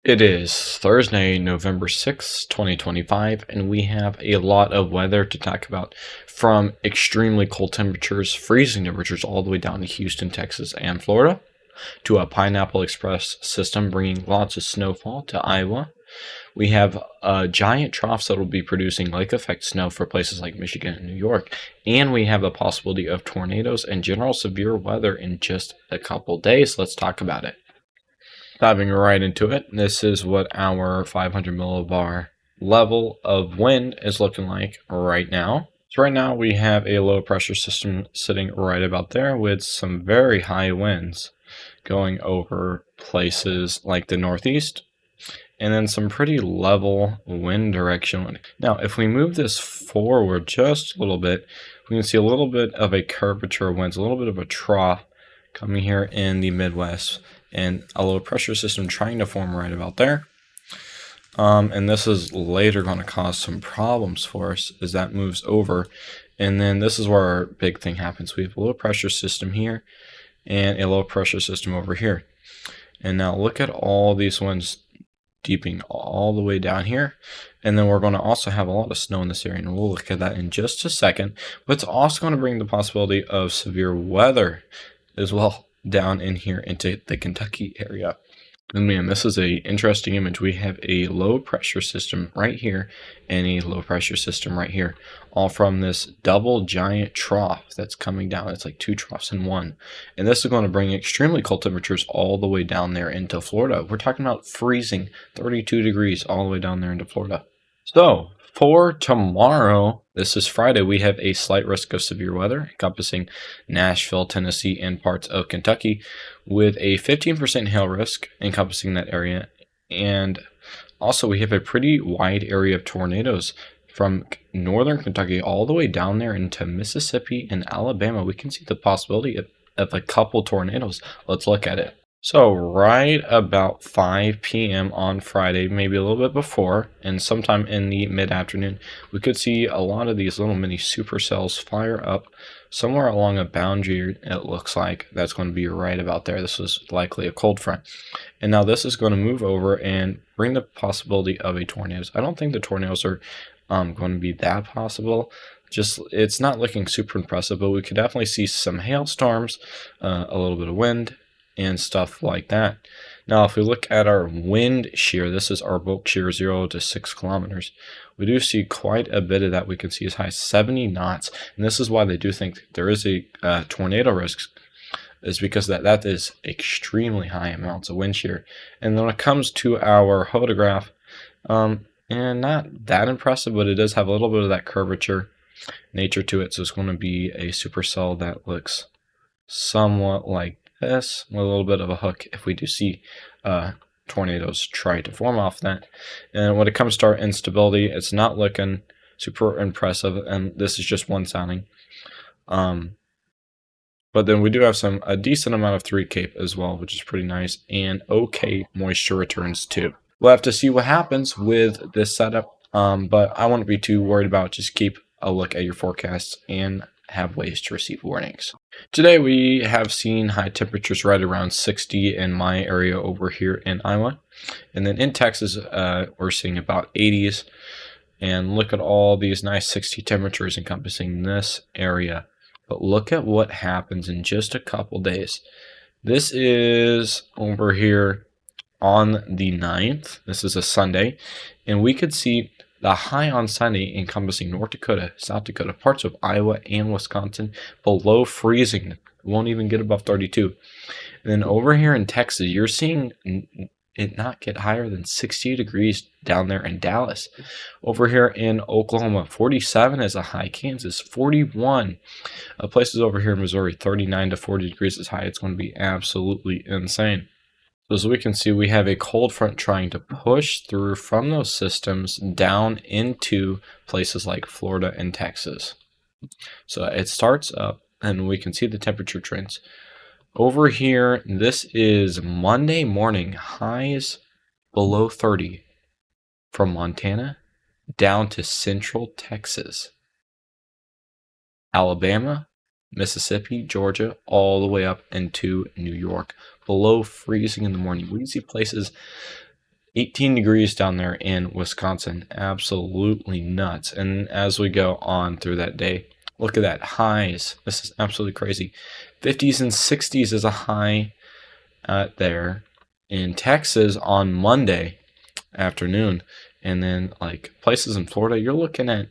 It is Thursday, November 6th, 2025, and we have a lot of weather to talk about, from extremely cold temperatures, freezing temperatures, all the way down to Houston, Texas, and Florida, to a Pineapple Express system bringing lots of snowfall to Iowa. We have giant troughs that will be producing lake effect snow for places like Michigan and New York, and we have the possibility of tornadoes and general severe weather in just a couple days. Let's talk about it. Diving right into it, this is what our 500 millibar level of wind is looking like right now. So right now we have a low pressure system sitting right about there with some very high winds going over places like the Northeast, and then some pretty level wind direction. Now, if we move this forward just a little bit, we can see a little bit of a curvature of winds, a little bit of a trough coming here in the Midwest, and a low pressure system trying to form right about there. And this is later going to cause some problems for us as that moves over. And then this is where our big thing happens. We have a low pressure system here and a low pressure system over here. And now look at all these winds deeping all the way down here. And then we're going to also have a lot of snow in this area, and we'll look at that in just a second. But it's also going to bring the possibility of severe weather as well down in here into the Kentucky area. And man, this is a interesting image. We have a low pressure system right here and a low pressure system right here, all from this double giant trough that's coming down. It's like two troughs in one. And this is going to bring extremely cold temperatures all the way down there into Florida. We're talking about freezing 32 degrees all the way down there into Florida. So for tomorrow, this is Friday, we have a slight risk of severe weather encompassing Nashville, Tennessee, and parts of Kentucky, with a 15% hail risk encompassing that area. And also we have a pretty wide area of tornadoes from northern Kentucky all the way down there into Mississippi and Alabama. We can see the possibility of a couple tornadoes. Let's look at it. So right about 5 p.m. on Friday, maybe a little bit before, and sometime in the mid-afternoon, we could see a lot of these little mini supercells fire up somewhere along a boundary. It looks like that's going to be right about there. This is likely a cold front. And now this is going to move over and bring the possibility of a tornado. I don't think the tornadoes are going to be that possible. Just, it's not looking super impressive, but we could definitely see some hailstorms, a little bit of wind, and stuff like that. Now, if we look at our wind shear, this is our bulk shear 0 to 6 kilometers. We do see quite a bit of that. We can see as high as 70 knots. And this is why they do think there is a tornado risk, is because that is extremely high amounts of wind shear. And when it comes to our photograph, and not that impressive, but it does have a little bit of that curvature nature to it. So it's going to be a supercell that looks somewhat like this, with a little bit of a hook if we do see tornadoes try to form off that. And when it comes to our instability, it's not looking super impressive, and this is just one sounding. But then we do have a decent amount of 3 cape as well, which is pretty nice, and okay moisture returns too. We'll have to see what happens with this setup, but I wouldn't be too worried about it. Just keep a look at your forecasts and have ways to receive warnings. Today we have seen high temperatures right around 60 in my area over here in Iowa, and then in Texas we're seeing about 80s. And look at all these nice 60 temperatures encompassing this area. But look at what happens in just a couple days. This is over here on the 9th. This is a Sunday, and we could see the high on Sunday encompassing North Dakota, South Dakota, parts of Iowa and Wisconsin below freezing. Won't even get above 32. And then over here in Texas, you're seeing it not get higher than 60 degrees down there in Dallas. Over here in Oklahoma, 47 is a high. Kansas, 41. Places over here in Missouri, 39 to 40 degrees is high. It's going to be absolutely insane. So as we can see, we have a cold front trying to push through from those systems down into places like Florida and Texas. So it starts up, and we can see the temperature trends. Over here, this is Monday morning, highs below 30 from Montana down to central Texas, Alabama, Mississippi, Georgia, all the way up into New York, below freezing in the morning. We can see places 18 degrees down there in Wisconsin. Absolutely nuts. And as we go on through that day, look at that highs. This is absolutely crazy. 50s and 60s is a high there in Texas on Monday afternoon. And then like places in Florida, you're looking at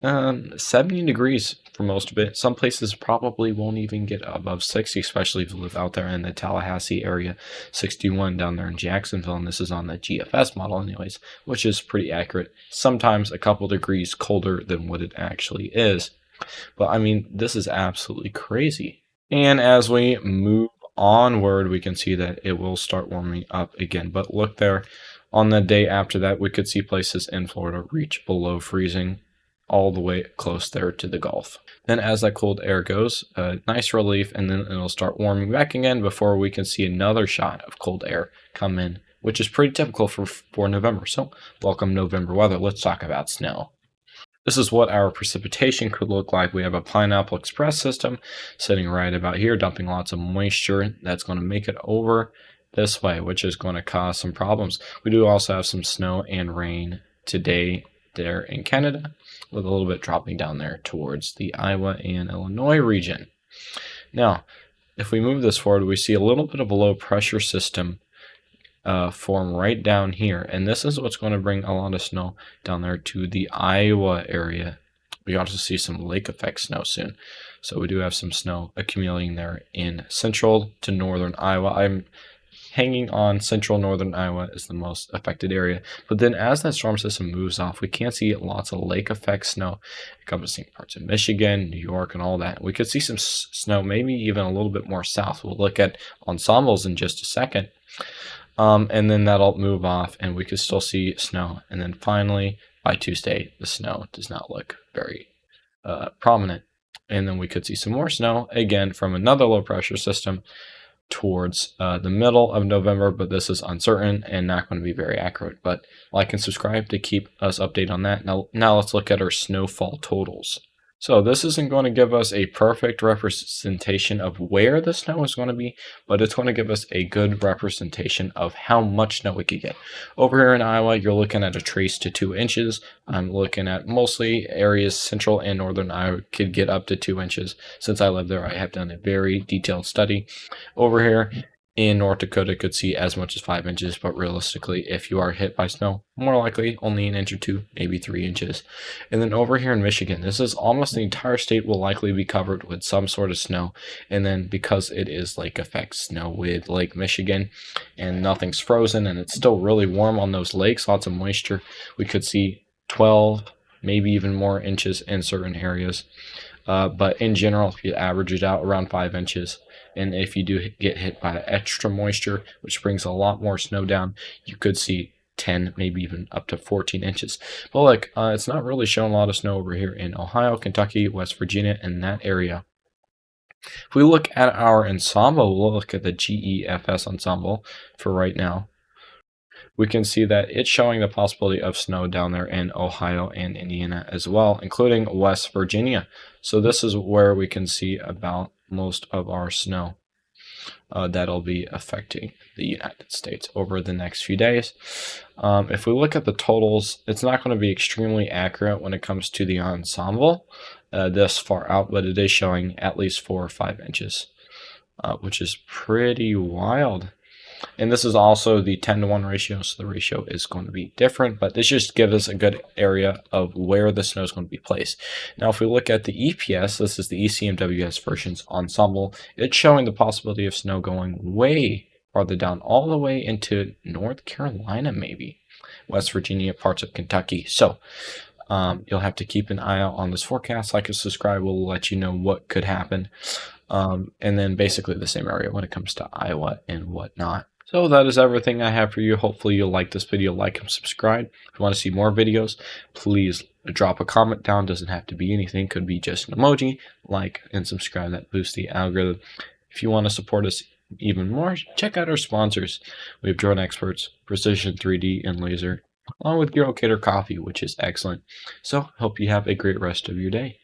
70 degrees for most of it. Some places probably won't even get above 60, especially if you live out there in the Tallahassee area. 61 down there in Jacksonville, and this is on the GFS model anyways, which is pretty accurate. Sometimes a couple degrees colder than what it actually is. But I mean, this is absolutely crazy. And as we move onward, we can see that it will start warming up again. But look there, on the day after that, we could see places in Florida reach below freezing all the way close there to the Gulf. Then as that cold air goes, nice relief, and then it'll start warming back again before we can see another shot of cold air come in, which is pretty typical for November. So welcome November weather. Let's talk about snow. This is what our precipitation could look like. We have a Pineapple Express system sitting right about here, dumping lots of moisture. That's going to make it over this way, which is going to cause some problems. We do also have some snow and rain today there in Canada, with a little bit dropping down there towards the Iowa and Illinois region. Now, if we move this forward, we see a little bit of a low pressure system form right down here, and this is what's going to bring a lot of snow down there to the Iowa area. We also see some lake effect snow soon, so we do have some snow accumulating there in central to northern Iowa. I'm hanging on central northern Iowa is the most affected area, but then as that storm system moves off, we can see lots of lake effect snow encompassing parts of Michigan, New York, and all that. We could see some snow, maybe even a little bit more south. We'll look at ensembles in just a second. And then that'll move off and we could still see snow. And then finally, by Tuesday, the snow does not look very prominent. And then we could see some more snow, again, from another low pressure system towards the middle of November, but this is uncertain and not going to be very accurate. But like and subscribe to keep us updated on that. Now let's look at our snowfall totals. So this isn't going to give us a perfect representation of where the snow is going to be, but it's going to give us a good representation of how much snow we could get. Over here in Iowa, you're looking at a trace to 2 inches. I'm looking at mostly areas central and northern Iowa could get up to 2 inches. Since I live there, I have done a very detailed study. Over here in North Dakota, could see as much as 5 inches, but realistically, if you are hit by snow, more likely only an inch or 2, maybe 3 inches. And then over here in Michigan, this is almost the entire state will likely be covered with some sort of snow. And then because it is lake effect snow with Lake Michigan and nothing's frozen and it's still really warm on those lakes, lots of moisture, we could see 12, maybe even more inches in certain areas. But in general, if you average it out, around 5 inches. And if you do get hit by extra moisture, which brings a lot more snow down, you could see 10, maybe even up to 14 inches. But look, it's not really showing a lot of snow over here in Ohio, Kentucky, West Virginia, and that area. If we look at our ensemble, we'll look at the GEFS ensemble for right now. We can see that it's showing the possibility of snow down there in Ohio and Indiana as well, including West Virginia. So this is where we can see about most of our snow that'll be affecting the United States over the next few days. If we look at the totals, it's not going to be extremely accurate when it comes to the ensemble this far out, but it is showing at least 4 or 5 inches, which is pretty wild. And this is also the 10-to-1 ratio, so the ratio is going to be different, but this just gives us a good area of where the snow is going to be placed. Now, if we look at the EPS, this is the ECMWS versions ensemble, it's showing the possibility of snow going way farther down, all the way into North Carolina, maybe, West Virginia, parts of Kentucky. So you'll have to keep an eye out on this forecast. Like and subscribe will let you know what could happen. And then basically the same area when it comes to Iowa and whatnot. So that is everything I have for you. Hopefully you'll like this video, like and subscribe. If you want to see more videos, please drop a comment down. Doesn't have to be anything. Could be just an emoji. Like and subscribe. That boosts the algorithm. If you want to support us even more, check out our sponsors. We have Drone Experts, Precision 3D, and Laser, along with Gear Locator Coffee, which is excellent. So hope you have a great rest of your day.